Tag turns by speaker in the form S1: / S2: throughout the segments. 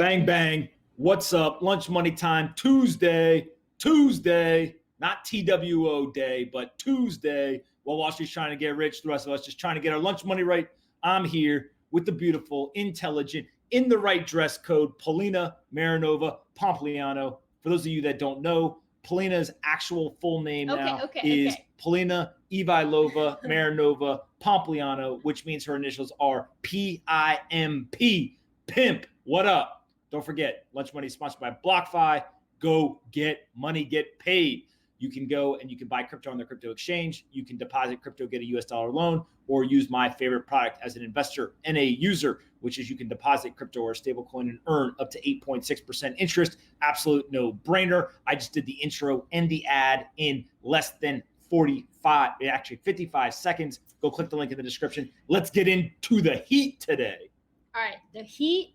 S1: Bang, bang. What's up? Lunch money time. Tuesday, not TWO day, but Tuesday. While Wall Street's trying to get rich, the rest of us just trying to get our lunch money right. I'm here with the beautiful, intelligent, in the right dress code, Polina Marinova, Pompliano. For those of you that don't know, Polina's actual full name is Polina Ivailova Marinova Pompliano, which means her initials are PIMP. Pimp. What up? Don't forget, Lunch Money is sponsored by BlockFi. Go get money, get paid. You can go and you can buy crypto on their crypto exchange. You can deposit crypto, get a US dollar loan, or use my favorite product as an investor and a user, which is you can deposit crypto or stablecoin and earn up to 8.6% interest. Absolute no brainer. I just did the intro and the ad in less than 55 seconds. Go click the link in the description. Let's get into the heat today.
S2: All right. The heat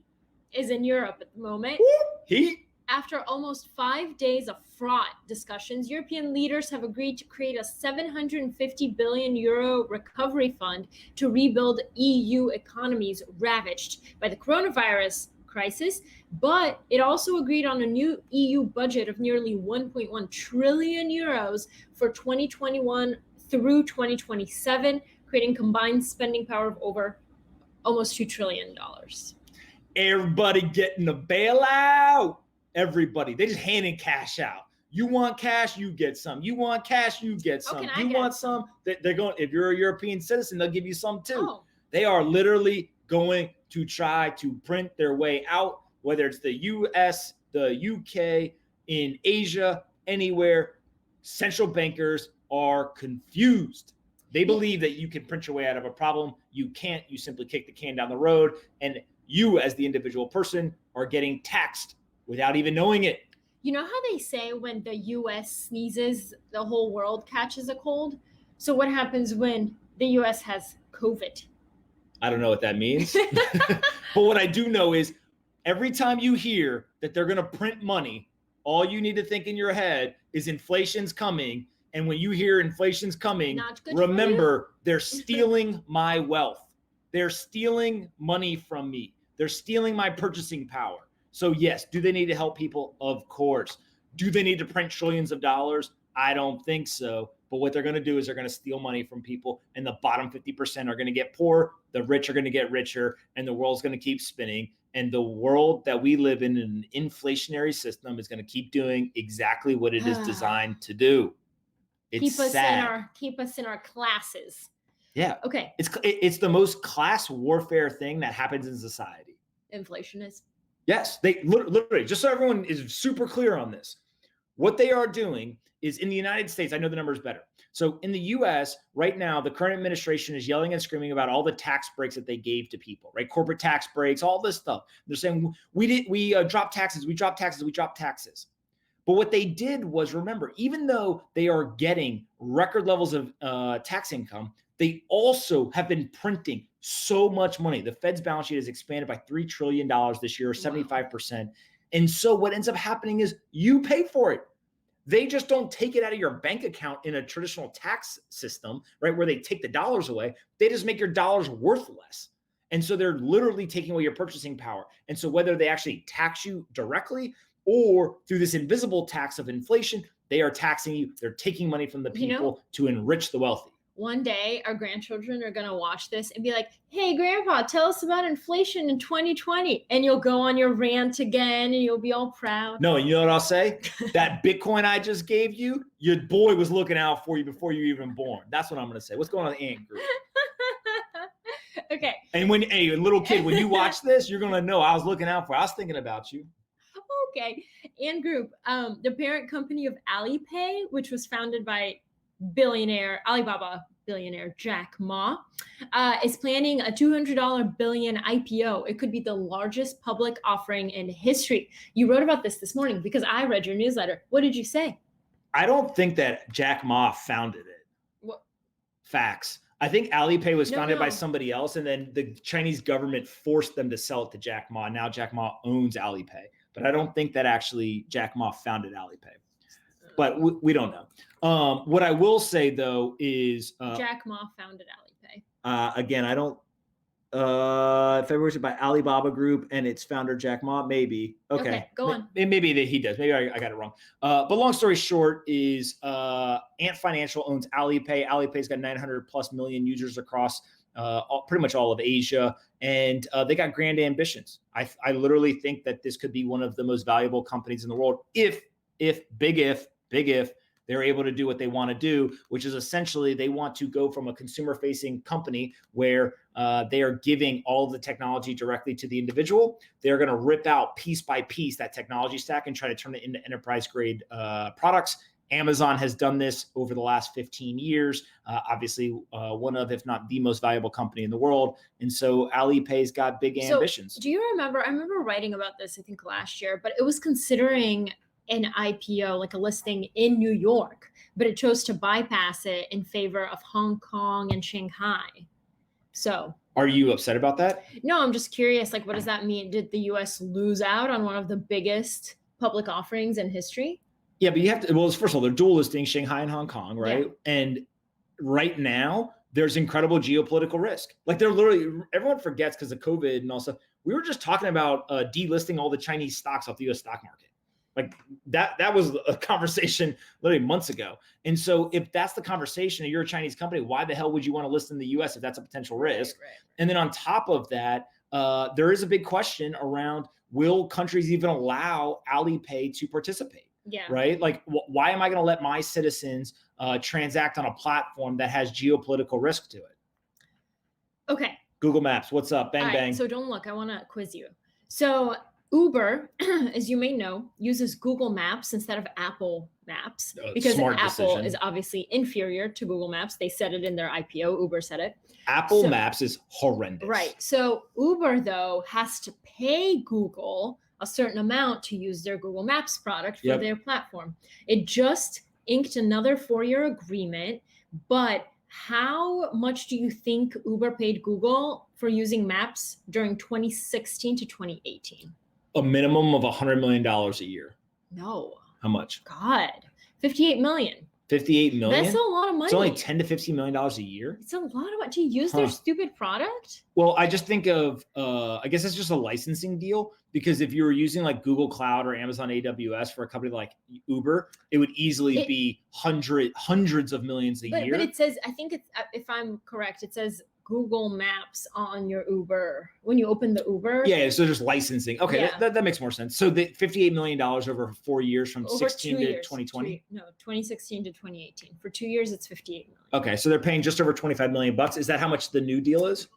S2: is in Europe at the moment.
S1: Heat.
S2: After almost 5 days of fraught discussions, European leaders have agreed to create a 750 billion euro recovery fund to rebuild EU economies ravaged by the coronavirus crisis. But it also agreed on a new EU budget of nearly 1.1 trillion euros for 2021 through 2027, creating combined spending power of over almost $2 trillion.
S1: Everybody getting a bailout. Everybody. They just handing cash out. You want cash, you get some. You want cash, you get some. You want some, they're going, if you're a European citizen, they'll give you some too.
S2: Oh.
S1: They are literally going to try to print their way out, whether it's the US, the UK, in Asia, anywhere. Central bankers are confused. They believe that you can print your way out of a problem. You can't. You simply kick the can down the road. And you, as the individual person, are getting taxed without even knowing it.
S2: You know how they say when the US sneezes, the whole world catches a cold? So what happens when the US has COVID?
S1: I don't know what that means. But what I do know is every time you hear that they're going to print money, all you need to think in your head is inflation's coming. And when you hear inflation's coming, remember, they're stealing my wealth. They're stealing money from me. They're stealing my purchasing power. So yes, do they need to help people? Of course. Do they need to print trillions of dollars? I don't think so. But what they're going to do is they're going to steal money from people, and the bottom 50% are going to get poor. The rich are going to get richer, and the world's going to keep spinning. And the world that we live in an inflationary system, is going to keep doing exactly what it is designed to do. It's sad.
S2: Keep us in our classes.
S1: Yeah.
S2: Okay.
S1: It's the most class warfare thing that happens in society.
S2: Inflation is.
S1: Yes, they literally, just so everyone is super clear on this, what they are doing is in the United States, I know the numbers better. So in the US right now, the current administration is yelling and screaming about all the tax breaks that they gave to people, right? Corporate tax breaks, all this stuff. They're saying we dropped taxes, we dropped taxes. But what they did was, remember, even though they are getting record levels of tax income, they also have been printing so much money. The Fed's balance sheet has expanded by $3 trillion this year, 75%. And so what ends up happening is you pay for it. They just don't take it out of your bank account in a traditional tax system, right, where they take the dollars away. They just make your dollars worth less. And so they're literally taking away your purchasing power. And so whether they actually tax you directly or through this invisible tax of inflation, they are taxing you. They're taking money from the people to enrich the wealthy.
S2: One day, our grandchildren are going to watch this and be like, hey, Grandpa, tell us about inflation in 2020. And you'll go on your rant again and you'll be all proud.
S1: No, you know what I'll say? That Bitcoin I just gave you, your boy was looking out for you before you were even born. That's what I'm going to say. What's going on in the Ant Group?
S2: Okay.
S1: And when, hey, a little kid, when you watch this, you're going to know I was looking out for you. I was thinking about you.
S2: Okay. Ant Group, the parent company of Alipay, which was founded by Alibaba billionaire Jack Ma, is planning a $200 billion IPO. It could be the largest public offering in history. You wrote about this morning because I read your newsletter. What did you say?
S1: I don't think that Jack Ma founded it.
S2: What?
S1: Facts. I think Alipay was founded by somebody else, and then the Chinese government forced them to sell it to Jack Ma. Now Jack Ma owns Alipay. But I don't think that actually Jack Ma founded Alipay. But we don't know. What I will say, though, is
S2: Jack Ma founded Alipay.
S1: Again, I don't February by Alibaba Group and its founder Jack Ma. Maybe. Okay,
S2: go on.
S1: Maybe that he does. Maybe I got it wrong. But long story short is Ant Financial owns Alipay. Alipay's got 900 plus million users across pretty much all of Asia, and they got grand ambitions. I literally think that this could be one of the most valuable companies in the world if big if they're able to do what they want to do, which is essentially they want to go from a consumer-facing company where they are giving all of the technology directly to the individual. They're going to rip out piece by piece that technology stack and try to turn it into enterprise-grade products. Amazon has done this over the last 15 years, obviously one of, if not the most valuable company in the world. And so Alipay's got big ambitions.
S2: Do you remember, I remember writing about this, I think last year, but it was considering an IPO, like a listing in New York, but it chose to bypass it in favor of Hong Kong and Shanghai. So
S1: are you upset about that?
S2: No, I'm just curious, like, what does that mean? Did the US lose out on one of the biggest public offerings in history?
S1: Yeah, but you have to, well, first of all, they're dual listing Shanghai and Hong Kong, right? Yeah. And right now there's incredible geopolitical risk. Like they're literally, everyone forgets because of COVID and all stuff. We were just talking about delisting all the Chinese stocks off the US stock market. Like that was a conversation literally months ago. And so if that's the conversation and you're a Chinese company, why the hell would you want to list in the US if that's a potential risk? Right. And then on top of that, there is a big question around, will countries even allow Alipay to participate?
S2: Yeah.
S1: Right. Like, why am I going to let my citizens transact on a platform that has geopolitical risk to it?
S2: Okay.
S1: Google Maps. What's up? Bang, bang.
S2: So don't look. I want to quiz you. So Uber, as you may know, uses Google Maps instead of Apple Maps because Apple decision. Is obviously inferior to Google Maps. They said it in their IPO. Uber said it.
S1: Apple Maps is horrendous.
S2: Right. So Uber, though, has to pay Google a certain amount to use their Google Maps product for their platform. It just inked another 4-year agreement, but how much do you think Uber paid Google for using Maps during 2016 to 2018?
S1: A minimum of $100 million a year.
S2: No.
S1: How much?
S2: God, 58 million.
S1: 58 million?
S2: That's a lot of money.
S1: It's only $10 to $15 million a year.
S2: It's a lot of money to use their stupid product.
S1: Well, I just think of, I guess it's just a licensing deal, because if you were using like Google Cloud or Amazon AWS for a company like Uber, it would easily be hundreds of millions a year.
S2: But it says, I think it's, if I'm correct, it says Google Maps on your Uber when you open the Uber.
S1: Yeah, so just licensing. Okay, that makes more sense. So the $58 million over 4 years from 16 to 2020?
S2: No, 2016 to 2018. For 2 years, it's 58 million.
S1: Okay, so they're paying just over 25 million bucks. Is that how much the new deal is?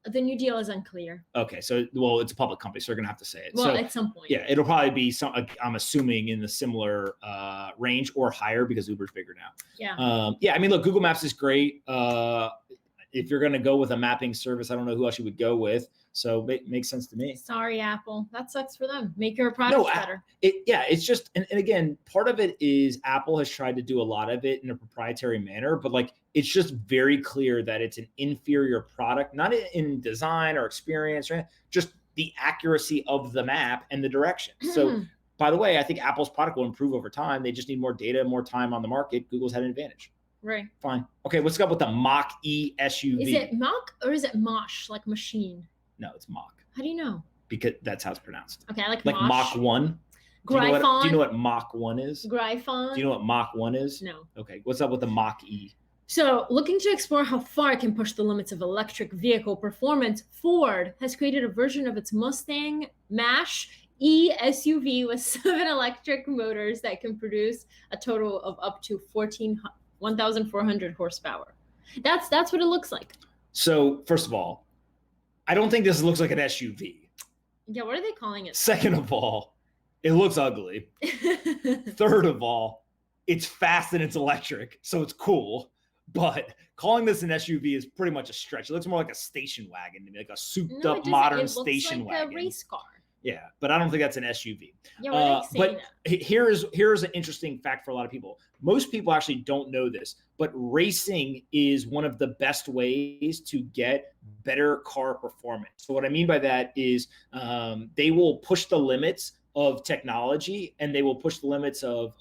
S2: The new deal is unclear.
S1: Okay, so well, it's a public company, so they're gonna have to say it.
S2: Well,
S1: so,
S2: at some point.
S1: Yeah, it'll probably be some. I'm assuming in the similar range or higher because Uber's bigger now.
S2: Yeah.
S1: Yeah, I mean, look, Google Maps is great. If you're going to go with a mapping service, I don't know who else you would go with. So it makes sense to me.
S2: Sorry, Apple. That sucks for them. Make your product better.
S1: It's just, and again, part of it is Apple has tried to do a lot of it in a proprietary manner, but like, it's just very clear that it's an inferior product, not in design or experience, or just the accuracy of the map and the direction. So by the way, I think Apple's product will improve over time. They just need more data, more time on the market. Google's had an advantage.
S2: Right.
S1: Fine. Okay, what's up with the Mach-E SUV?
S2: Is it Mach or is it Mosh, like machine?
S1: No, it's Mach.
S2: How do you know?
S1: Because that's how it's pronounced.
S2: Okay, I like
S1: Mach 1. Do you know what Mach 1 is?
S2: Gryphon.
S1: Do you know what Mach 1 is?
S2: No.
S1: Okay, what's up with the Mach-E?
S2: So, looking to explore how far it can push the limits of vehicle performance, Ford has created a version of its Mustang Mach-E SUV with 7 electric motors that can produce a total of up to 1,400 horsepower. That's what it looks like.
S1: So, first of all, I don't think this looks like an SUV.
S2: Yeah, what are they calling it?
S1: Second of all, it looks ugly. Third of all, it's fast and it's electric, so it's cool. But calling this an SUV is pretty much a stretch. It looks more like a station wagon to me, like a souped-up modern station wagon. It looks like a
S2: race car.
S1: Yeah, but I don't think that's an SUV.
S2: Yeah,
S1: but here's an interesting fact for a lot of people. Most people actually don't know this, but racing is one of the best ways to get better car performance. So what I mean by that is they will push the limits of technology and they will push the limits of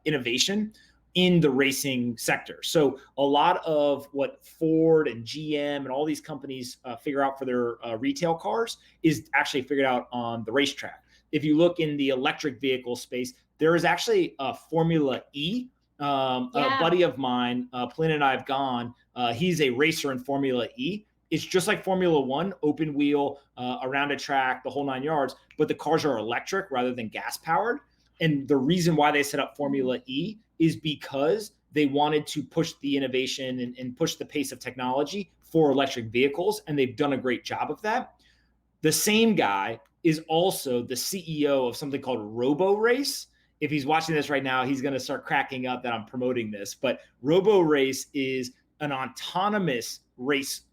S1: innovation in the racing sector. So a lot of what Ford and GM and all these companies figure out for their retail cars is actually figured out on the racetrack. If you look in the electric vehicle space, there is actually a Formula E. A buddy of mine, Polina and I have gone. He's a racer in Formula E. It's just like Formula One, open wheel, around a track, the whole 9 yards, but the cars are electric rather than gas powered. And the reason why they set up Formula E is because they wanted to push the innovation and push the pace of technology for electric vehicles. And they've done a great job of that. The same guy is also the CEO of something called Robo Race. If he's watching this right now, he's going to start cracking up that I'm promoting this. But Robo Race is an autonomous race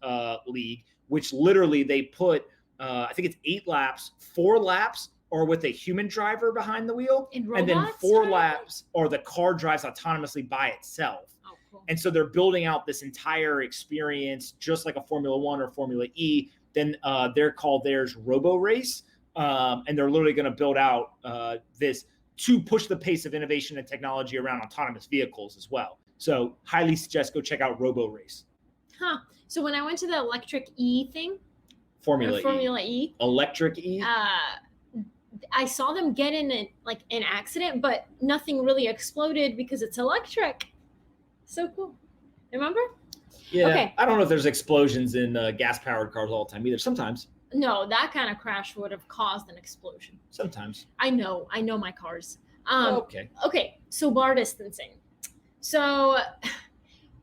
S1: league, which literally they put, I think it's 8 laps, 4 laps or with a human driver behind the wheel, and then 4 laps or the car drives autonomously by itself. Oh, cool. And so they're building out this entire experience, just like a Formula One or Formula E. Then they're called theirs Robo Race, and they're literally going to build out this to push the pace of innovation and technology around autonomous vehicles as well. So highly suggest go check out Robo Race.
S2: Huh. So when I went to the electric E thing,
S1: Formula
S2: E,
S1: electric E,
S2: I saw them get in an accident, but nothing really exploded because it's electric. So cool. Remember?
S1: Yeah. Okay. I don't know if there's explosions in gas-powered cars all the time either. Sometimes.
S2: No, that kind of crash would have caused an explosion.
S1: Sometimes.
S2: I know my cars.
S1: Okay.
S2: Okay. So bar distancing. So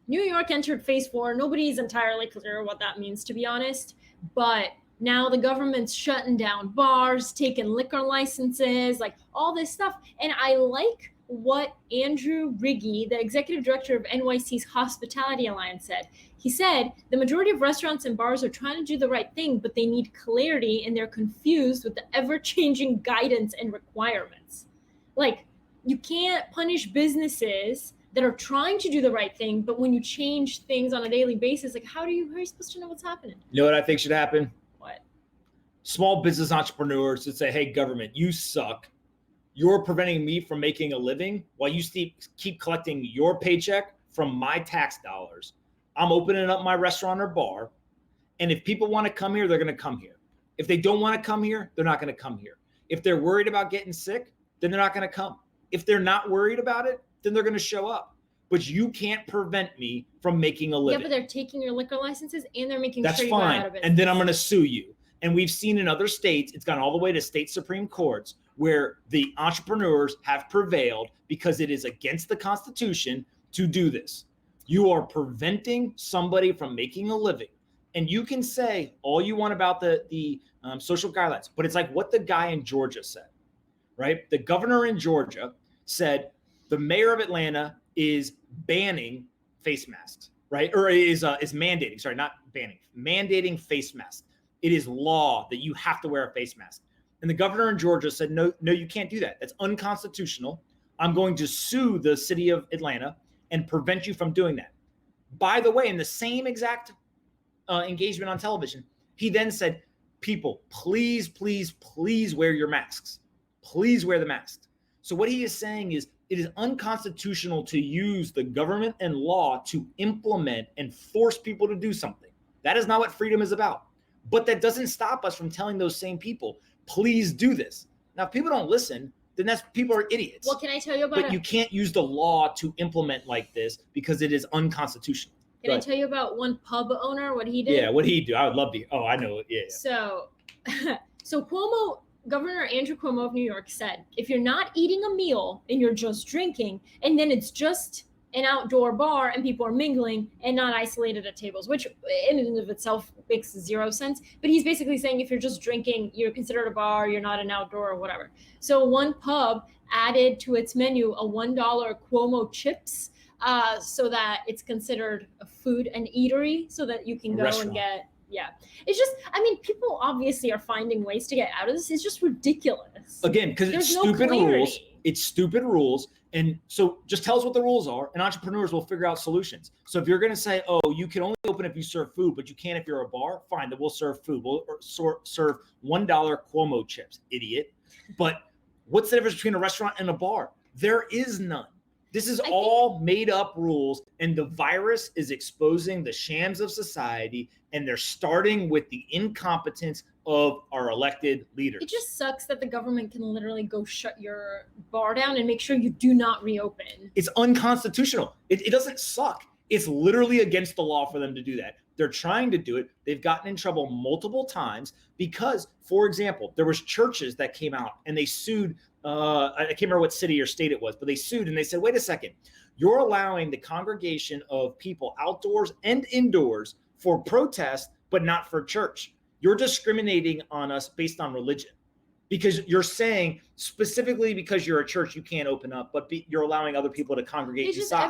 S2: New York entered phase 4. Nobody's entirely clear what that means, to be honest. But now the government's shutting down bars, taking liquor licenses, like all this stuff. And I like what Andrew Riggi, the executive director of NYC's Hospitality Alliance, said. He said, the majority of restaurants and bars are trying to do the right thing, but they need clarity and they're confused with the ever-changing guidance and requirements. Like, you can't punish businesses that are trying to do the right thing, but when you change things on a daily basis, like how are you supposed to know what's happening?
S1: You know what I think should happen?
S2: What?
S1: Small business entrepreneurs should say, hey, government, you suck. You're preventing me from making a living while you keep collecting your paycheck from my tax dollars. I'm opening up my restaurant or bar. And if people want to come here, they're going to come here. If they don't want to come here, they're not going to come here. If they're worried about getting sick, then they're not going to come. If they're not worried about it, then they're going to show up. But you can't prevent me from making a living.
S2: Yeah, but they're taking your liquor licenses and they're making
S1: That's
S2: sure
S1: fine.
S2: You're out of it.
S1: And then I'm going to sue you. And we've seen in other states, it's gone all the way to state Supreme Courts where the entrepreneurs have prevailed because it is against the Constitution to do this. You are preventing somebody from making a living. And you can say all you want about the social guidelines, but it's like what the guy in Georgia said, right? The governor in Georgia said the mayor of Atlanta is banning face masks, right? Or is mandating, sorry, not banning, mandating face masks. It is law that you have to wear a face mask. And the governor in Georgia said, no, you can't do that. That's unconstitutional. I'm going to sue the city of Atlanta and prevent you from doing that. By the way, in the same exact engagement on television, he then said, people, please, please, please wear your masks. Please wear the masks. So what he is saying is it is unconstitutional to use the government and law to implement and force people to do something. That is not what freedom is about. But that doesn't stop us from telling those same people, please do this. Now, if people don't listen, then people are idiots.
S2: Well, can I tell you about
S1: But you can't use the law to implement like this because it is unconstitutional.
S2: Can I tell you about one pub owner, what he did?
S1: Yeah, what he do? I would love to. Oh, I know. Yeah.
S2: So Governor Andrew Cuomo of New York said, if you're not eating a meal and you're just drinking, and then it's just an outdoor bar and people are mingling and not isolated at tables, which in and of itself makes 0 sense. But he's basically saying if you're just drinking, you're considered a bar, you're not an outdoor or whatever. So one pub added to its menu a $1 Cuomo chips so that it's considered a food and eatery so that you can go and get, yeah. It's just, I mean, people obviously are finding ways to get out of this. It's just ridiculous.
S1: Again, because it's stupid rules. It's stupid rules. And so just tell us what the rules are and entrepreneurs will figure out solutions. So if you're going to say, oh, you can only open if you serve food, but you can't if you're a bar, fine, then we'll serve food. We'll serve $1 Cuomo chips, idiot. But what's the difference between a restaurant and a bar? There is none. This is all made up rules, and the virus is exposing the shams of society, and they're starting with the incompetence of our elected leaders.
S2: It just sucks that the government can literally go shut your bar down and make sure you do not reopen.
S1: It's unconstitutional. It doesn't suck. It's literally against the law for them to do that. They're trying to do it. They've gotten in trouble multiple times because, for example, there was churches that came out and they sued. I can't remember what city or state it was, but they sued and they said, wait a second, you're allowing the congregation of people outdoors and indoors for protest, but not for church. You're discriminating on us based on religion. Because you're saying specifically because you're a church, you can't open up, but you're allowing other people to congregate besides.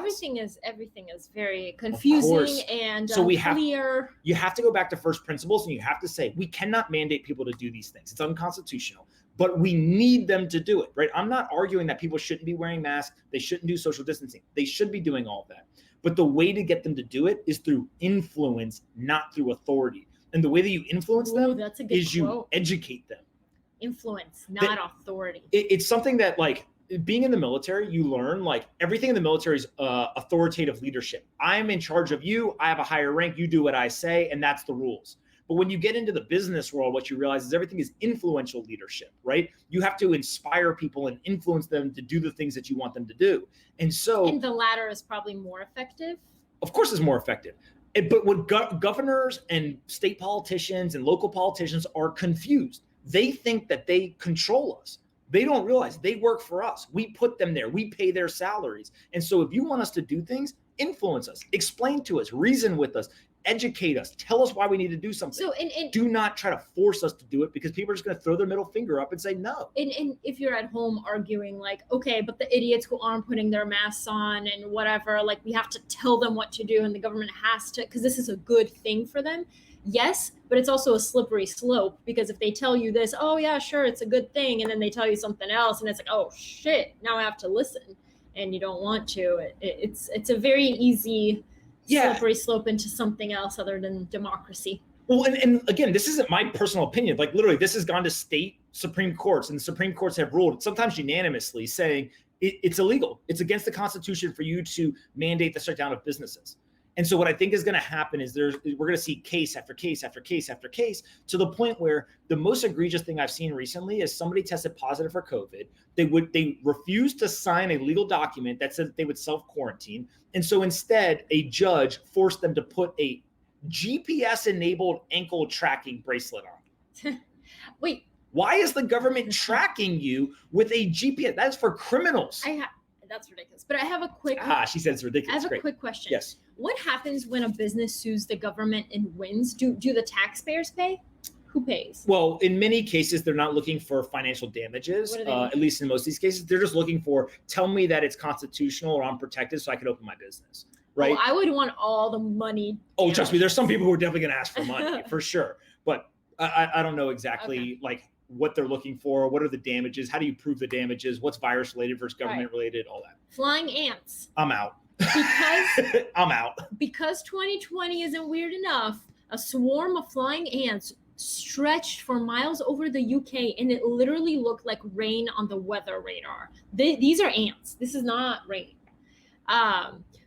S2: Everything is very confusing and
S1: so
S2: unclear.
S1: You have to go back to first principles, and you have to say, we cannot mandate people to do these things. It's unconstitutional, but we need them to do it, right? I'm not arguing that people shouldn't be wearing masks. They shouldn't do social distancing. They should be doing all of that. But the way to get them to do it is through influence, not through authority. And the way that you influence them is you educate them.
S2: Influence, not authority.
S1: It's something that, like, being in the military, you learn, like, everything in the military is authoritative leadership. I'm in charge of you. I have a higher rank. You do what I say, and that's the rules. But when you get into the business world, what you realize is everything is influential leadership, right? You have to inspire people and influence them to do the things that you want them to do. And the
S2: latter is probably more effective.
S1: Of course, it's more effective. But what governors and state politicians and local politicians are confused. They think that they control us. They don't realize they work for us. We put them there. We pay their salaries. And so if you want us to do things, influence us, explain to us, reason with us, educate us, tell us why we need to do something.
S2: So,
S1: do not try to force us to do it, because people are just going to throw their middle finger up and say no.
S2: And if you're at home arguing like, okay, but the idiots who aren't putting their masks on and whatever, like, we have to tell them what to do and the government has to, because this is a good thing for them. Yes, but it's also a slippery slope, because if they tell you this, oh yeah, sure, it's a good thing, and then they tell you something else, and it's like, oh shit, now I have to listen, and you don't want to. It's a very easy slippery slope into something else other than democracy.
S1: Well, and again, this isn't my personal opinion. Like, literally, this has gone to state Supreme Courts, and the Supreme Courts have ruled, sometimes unanimously, saying it's illegal. It's against the Constitution for you to mandate the shutdown of businesses. And so what I think is going to happen is we're going to see case after case after case after case, to the point where the most egregious thing I've seen recently is somebody tested positive for COVID. They refused to sign a legal document that said that they would self-quarantine. And so instead, a judge forced them to put a GPS-enabled ankle tracking bracelet on.
S2: Wait.
S1: Why is the government tracking you with a GPS? That's for criminals.
S2: That's ridiculous. But I have a quick...
S1: she said it's ridiculous.
S2: I have a quick question.
S1: Yes.
S2: What happens when a business sues the government and wins? Do the taxpayers pay? Who pays?
S1: Well, in many cases, they're not looking for financial damages. At least in most of these cases, they're just looking for, tell me that it's constitutional or I'm protected so I can open my business. Right?
S2: I would want all the money.
S1: Oh, trust me. There's some people who are definitely going to ask for money for sure. But I don't know exactly like what they're looking for. What are the damages? How do you prove the damages? What's virus related versus government related? All that.
S2: Flying ants.
S1: I'm out.
S2: Because
S1: I'm out.
S2: Because 2020 isn't weird enough, a swarm of flying ants stretched for miles over the UK, and it literally looked like rain on the weather radar. These are ants. This is not rain.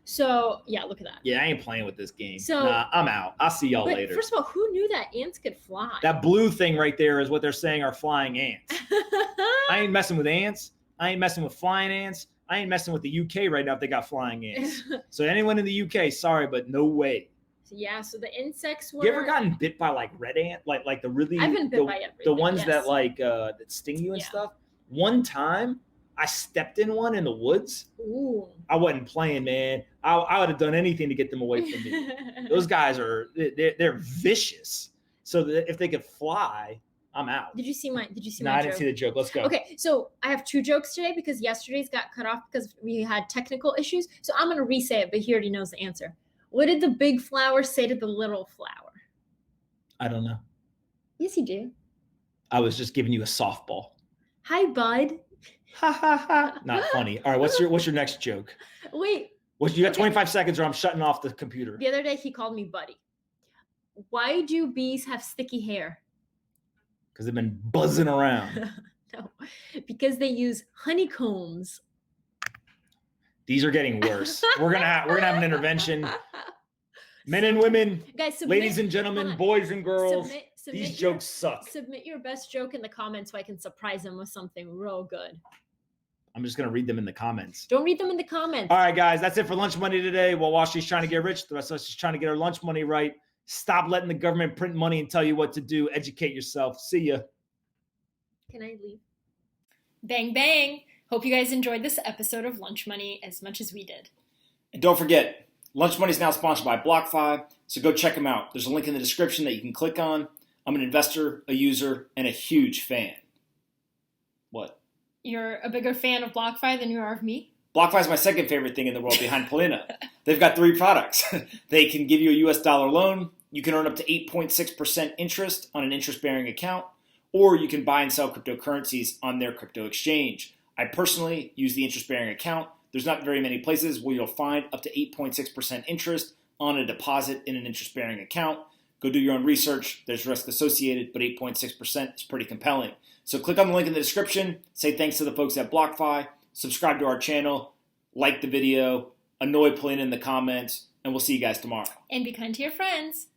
S2: So yeah, look at that.
S1: Yeah, I ain't playing with this game.
S2: So
S1: I'm out. I'll see y'all later.
S2: First of all, who knew that ants could fly?
S1: That blue thing right there is what they're saying are flying ants. I ain't messing with ants. I ain't messing with flying ants. I ain't messing with the UK right now if they got flying ants. So anyone in the UK, sorry, but no way.
S2: Yeah, so the insects were...
S1: You ever gotten bit by like red ant? Like the really...
S2: I've been bit by everything.
S1: The ones that like that sting you and stuff? One time, I stepped in one in the woods.
S2: Ooh.
S1: I wasn't playing, man. I would have done anything to get them away from me. Those guys they're vicious. So that if they could fly, I'm out.
S2: Did you see my
S1: No,
S2: joke?
S1: I didn't see the joke. Let's go.
S2: Okay, so I have two jokes today because yesterday's got cut off because we had technical issues. So I'm going to re-say it, but he already knows the answer. What did the big flower say to the little flower?
S1: I don't know.
S2: Yes, he did.
S1: I was just giving you a softball.
S2: Hi, bud.
S1: Ha ha ha. Not funny. All right, what's your next joke?
S2: Wait.
S1: You got 25 seconds or I'm shutting off the computer.
S2: The other day he called me buddy. Why do bees have sticky hair?
S1: Because they've been buzzing around.
S2: No, because they use honeycombs.
S1: These are getting worse. We're gonna have an intervention. Men and women,
S2: guys,
S1: ladies and gentlemen, boys and girls, these jokes suck.
S2: Submit your best joke in the comments so I can surprise them with something real good.
S1: I'm just going to read them in the comments.
S2: Don't read them in the comments.
S1: All right, guys, that's it for Lunch Money today. While Wall Street's trying to get rich, the rest of us is trying to get our lunch money right. Stop letting the government print money and tell you what to do. Educate yourself. See ya.
S2: Can I leave? Bang, bang. Hope you guys enjoyed this episode of Lunch Money as much as we did.
S1: And don't forget, Lunch Money is now sponsored by BlockFi, so go check them out. There's a link in the description that you can click on. I'm an investor, a user, and a huge fan. What?
S2: You're a bigger fan of BlockFi than you are of me?
S1: BlockFi is my second favorite thing in the world behind Polina. They've got 3 products. They can give you a US dollar loan. You can earn up to 8.6% interest on an interest-bearing account, or you can buy and sell cryptocurrencies on their crypto exchange. I personally use the interest-bearing account. There's not very many places where you'll find up to 8.6% interest on a deposit in an interest-bearing account. Go do your own research. There's risk associated, but 8.6% is pretty compelling. So click on the link in the description. Say thanks to the folks at BlockFi. Subscribe to our channel. Like the video. Annoy Polina in the comments. And we'll see you guys tomorrow.
S2: And be kind to your friends.